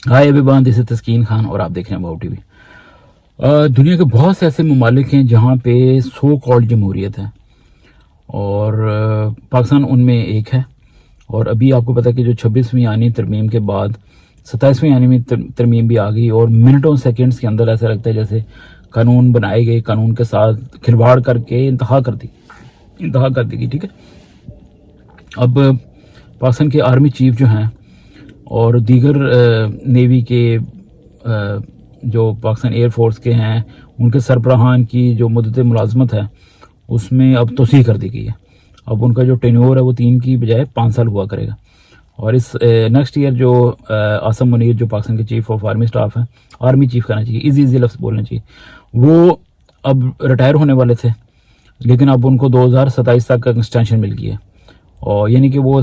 Hi everyone, this is तस्कीन खान और आप देख रहे हैं वाओ टीवी। दुनिया के बहुत से ऐसे ममालिक हैं जहाँ पे सो कॉल्ड जमहूरियत है और पाकिस्तान उनमें एक है। और अभी आपको पता है कि जो 26वीं आनी तरमीम के बाद 27वीं आनी में तरमीम भी आ गई और मिनटों सेकंड्स के अंदर ऐसा लगता है जैसे कानून बनाए गए, कानून के साथ खिलवाड़ करके इंतहा कर दी गई। ठीक है, अब पाकिस्तान के आर्मी चीफ जो हैं और दीगर नेवी के जो पाकिस्तान एयरफोर्स के हैं, उनके सरबराहान की जो मुद्दत मुलाजमत है उसमें अब तोसी कर दी गई है। अब उनका जो टेन्योर है वो 3 की बजाय 5 साल हुआ करेगा। और इस नेक्स्ट ईयर जो आसम मुनीर जो पाकिस्तान के चीफ ऑफ आर्मी स्टाफ हैं, आर्मी चीफ कहना चाहिए, इजी लफ्ज़ बोलना चाहिए, वो अब रिटायर होने वाले थे, लेकिन अब उनको 2027 तक का एक्सटेंशन मिल गई है और यानी कि वो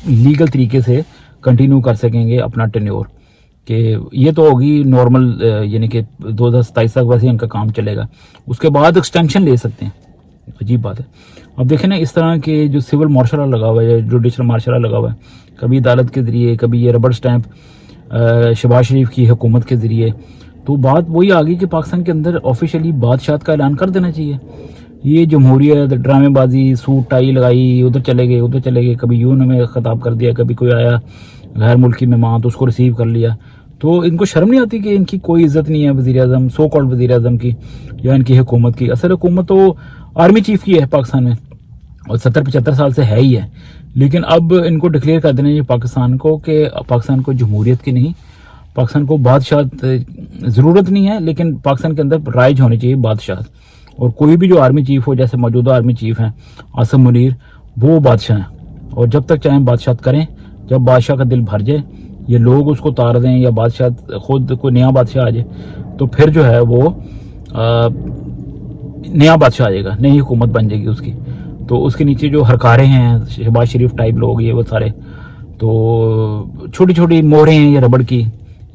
लीगल तरीके से कंटिन्यू कर सकेंगे अपना टेन्योर। कि ये तो होगी नॉर्मल, यानी कि 2027 तक वैसे इनका काम चलेगा, उसके बाद एक्सटेंशन ले सकते हैं। अजीब बात है। अब देखें ना, इस तरह के जो सिविल मार्शल लॉ लगा हुआ है, जुडिशल मार्शल लॉ लगा हुआ है, कभी अदालत के ज़रिए, कभी ये रबर स्टैंप शहबाज शरीफ की हुकूमत के ज़रिए, तो बात वही आ गई कि पाकिस्तान के अंदर ऑफिशियली बादशाह का ऐलान कर देना चाहिए। ये जमहूरियत, ड्रामेबाजी, सूट टाई लगाई, उधर चले गए, कभी यून में ख़ताब कर दिया, कभी कोई आया गैर मुल्की मेहमान तो उसको रिसीव कर लिया। तो इनको शर्म नहीं आती कि इनकी कोई इज्जत नहीं है वज़ीर आज़म, सो कॉल्ड वज़ीर आज़म की या इनकी हुकूमत की। असल हुकूमत तो आर्मी चीफ की है पाकिस्तान में और 70-75 साल से है ही है, लेकिन अब इनको डिक्लेयर कर देना चाहिए पाकिस्तान को कि पाकिस्तान को जमहूरियत की नहीं, पाकिस्तान को बादशाह ज़रूरत नहीं है, लेकिन पाकिस्तान के अंदर राइज होनी चाहिए बादशाह। और कोई भी जो आर्मी चीफ हो, जैसे मौजूदा आर्मी चीफ हैं आसम मुनीर, वो बादशाह हैं और जब तक चाहें बादशाह करें। जब बादशाह का दिल भर जाए, ये लोग उसको उतार दें या बादशाह खुद कोई नया बादशाह आ जाए, तो फिर जो है वो नया बादशाह आ जाएगा, नई हुकूमत बन जाएगी उसकी। तो उसके नीचे जो हरकारे हैं, शहबाज शरीफ टाइप लोग, ये वो सारे, तो छोटी छोटी मोहरें हैं ये रबड़ की,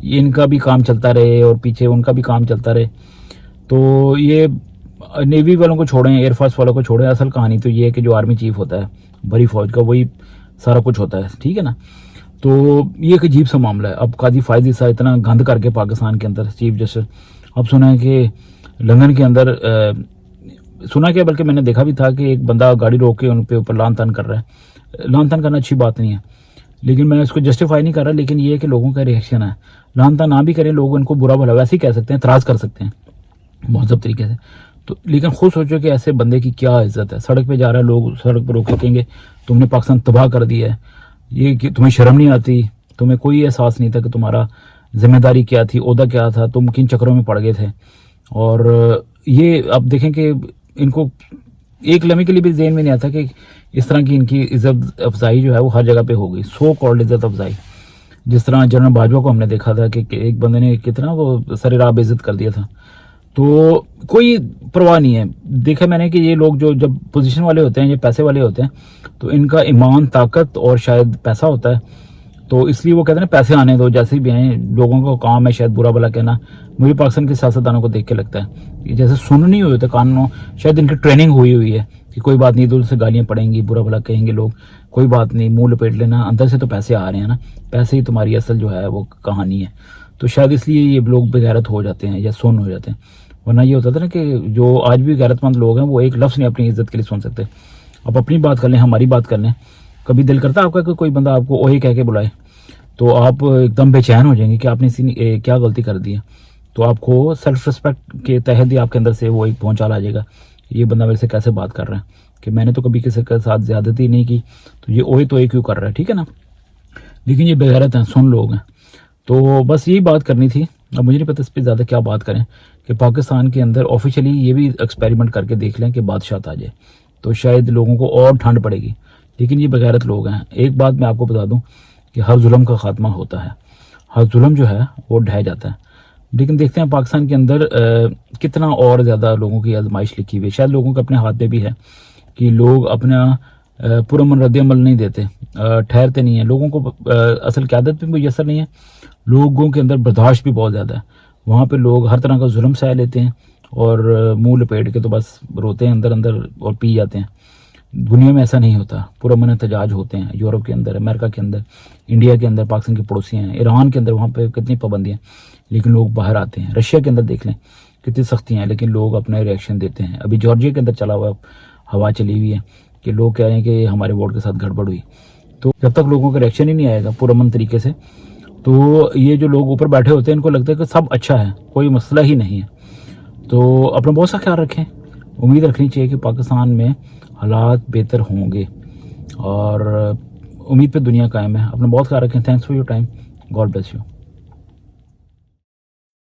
इनका भी काम चलता रहे और पीछे उनका भी काम चलता रहे। तो ये नेवी वालों को छोड़ें, एयरफोर्स वालों को छोड़ें, असल कहानी तो ये है कि जो आर्मी चीफ होता है बड़ी फौज का, वही सारा कुछ होता है। ठीक है ना, तो ये एक अजीब सा मामला है। अब काजी फायद ईसा इतना गंद करके पाकिस्तान के अंदर चीफ जस्टिस, अब सुना है कि लंदन के अंदर सुना क्या, बल्कि मैंने देखा भी था कि एक बंदा गाड़ी रोक के उन पे ऊपर लान तान कर रहा है। लान तान करना अच्छी बात नहीं है, लेकिन मैं इसको जस्टिफाई नहीं कर रहा, लेकिन ये है कि लोगों का रिएक्शन है। लान तान ना भी करें, लोग इनको बुरा भला वैसे ही कह सकते हैं, एतराज़ कर सकते हैं महजब तरीके से। तो लेकिन खुद सोचो कि ऐसे बंदे की क्या इज्जत है। सड़क पे जा रहा है, लोग सड़क पर रोक के कहेंगे तुमने पाकिस्तान तबाह कर दिया है, ये कि तुम्हें शर्म नहीं आती, तुम्हें कोई एहसास नहीं था कि तुम्हारा जिम्मेदारी क्या थी, ओहदा क्या था, तुम किन चक्करों में पड़ गए थे। और ये अब देखें कि इनको एक लम्हे के लिए भी ज़हन में नहीं आता कि इस तरह की इनकी इज्जत अफजाई जो है वो हर जगह पे हो गई, सो कॉल्ड इज्जत अफजाई। जिस तरह जनरल बाजवा को हमने देखा था कि एक बंदे ने कितना वो सरेराह बेइज्जत कर दिया था, तो कोई परवाह नहीं है। देखा मैंने कि ये लोग जो जब पोजीशन वाले होते हैं, ये पैसे वाले होते हैं, तो इनका ईमान, ताकत और शायद पैसा होता है, तो इसलिए वो कहते हैं पैसे आने दो, जैसे भी आए, लोगों का काम है शायद बुरा भला कहना। मुझे पाकिस्तान के सियासतदानों को देख के लगता है कि जैसे सुन नहीं हुए थे कानूनों, शायद इनकी ट्रेनिंग हुई है कि कोई बात नहीं, दूर से गालियाँ पड़ेंगी, बुरा भला कहेंगे लोग, कोई बात नहीं, मुंह लपेट लेना, अंदर से तो पैसे आ रहे हैं ना, पैसे ही तुम्हारी असल जो है वो कहानी है। तो शायद इसलिए ये लोग बेगैरत हो जाते हैं या सुन हो जाते हैं। वरना ये होता था ना कि जो आज भी गैरतमंद लोग हैं वो एक लफ्ज़ नहीं अपनी इज्जत के लिए सुन सकते। अब अपनी बात कर लें, हमारी बात कर लें, कभी दिल करता है आपका कि कोई बंदा आपको ओहे कह के बुलाए, तो आप एकदम बेचैन हो जाएंगे कि आपने इसी क्या गलती कर दी है। तो आपको सेल्फ रिस्पेक्ट के तहत ही आपके अंदर से वो एक पहुँचाल आ जाएगा, ये बंदा मेरे से कैसे बात कर रहा है, कि मैंने तो कभी किसी के साथ ज़्यादती नहीं की, तो ये ओहे तो क्यों कर रहा है। ठीक है ना, लेकिन ये बेगैरत हैं, सुन लोग हैं। तो बस यही बात करनी थी। अब मुझे नहीं पता इस पर ज़्यादा क्या बात करें कि पाकिस्तान के अंदर ऑफिशियली ये भी एक्सपेरिमेंट करके देख लें कि बादशाह आ जाए, तो शायद लोगों को और ठंड पड़ेगी। लेकिन ये बेगैरत लोग हैं। एक बात मैं आपको बता दूं कि हर जुल्म का खात्मा होता है, हर जुल्म जो है वो ढह जाता है। लेकिन देखते हैं पाकिस्तान के अंदर कितना और ज़्यादा लोगों की आजमाइश लिखी हुई है। शायद लोगों के अपने हाथ में भी है कि लोग अपना पुरअमन रद्द-ए-अमल नहीं देते, ठहरते नहीं हैं। लोगों को असल क़यादत भी मुयस्सर नहीं है, लोगों के अंदर बर्दाश्त भी बहुत ज़्यादा है। वहाँ पे लोग हर तरह का जुल्म सह लेते हैं और मुंह लपेट के तो बस रोते हैं अंदर अंदर और पी जाते हैं। दुनिया में ऐसा नहीं होता, पुरअमन एहतजाज होते हैं यूरोप के अंदर, अमेरिका के अंदर, इंडिया के अंदर, पाकिस्तान के पड़ोसी हैं, ईरान के अंदर, वहाँ पे कितनी पाबंदियाँ, लेकिन लोग बाहर आते हैं। रशिया के अंदर देख लें कितनी सख्तियाँ हैं, लेकिन लोग अपना रिएक्शन देते हैं। अभी जॉर्जिया के अंदर चला हुआ हवा चली हुई है कि लोग कह रहे हैं कि हमारे वोट के साथ गड़बड़ हुई। तो जब तक लोगों का रिएक्शन ही नहीं आएगा पुरअमन तरीके से, तो ये जो लोग ऊपर बैठे होते हैं इनको लगता है कि सब अच्छा है, कोई मसला ही नहीं है। तो अपना बहुत सा ख्याल रखें। उम्मीद रखनी चाहिए कि पाकिस्तान में हालात बेहतर होंगे और उम्मीद पे दुनिया कायम है। अपना बहुत ख्याल रखें। Thanks for your time. God bless you.